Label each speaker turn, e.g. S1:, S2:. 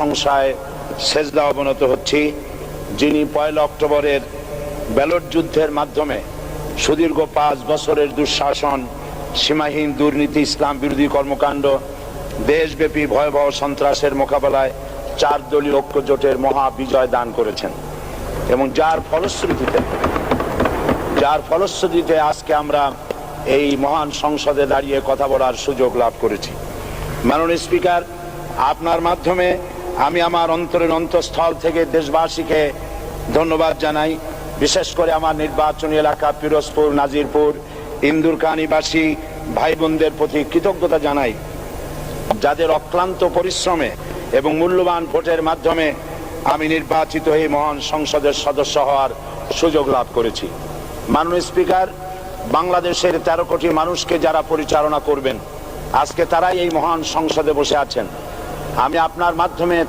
S1: প্রশংসায় সেজদা অবনত হচ্ছি, যিনি 1 অক্টোবরের ব্যালট যুদ্ধের মাধ্যমে সুদীর্ঘ 5 বছরের দুঃশাসন, সীমাহীন দুর্নীতি, ইসলাম বিরোধী কর্মকাণ্ড, দেশব্যাপী ভয়াবহ সন্ত্রাসের মোকাবেলায় 4 দলীয় ঐক্য জোটের মহা বিজয় দান করেছেন এবং যার ফলশ্রুতিতে আজকে আমরা এই মহান সংসদে দাঁড়িয়ে কথা বলার সুযোগ লাভ করেছি। মাননীয় স্পিকার, আপনার মাধ্যমে আমি আমার অন্তরের অন্তঃস্থল থেকে দেশবাসীকে ধন্যবাদ জানাই। বিশেষ করে আমার নির্বাচনী এলাকা পিরোজপুর, নাজিরপুর, ইন্দুরকানীবাসী ভাই বোনদের প্রতি কৃতজ্ঞতা জানাই, যাদের অক্লান্ত পরিশ্রমে এবং মূল্যবান ভোটের মাধ্যমে আমি নির্বাচিত হয়ে মহান সংসদের সদস্য হওয়ার সুযোগ লাভ করেছি। মাননীয় স্পিকার, বাংলাদেশের 13 কোটি মানুষকে যারা পরিচালনা করবেন, আজকে তারাই এই মহান সংসদে বসে আছেন। আমি আপনার মাধ্যমে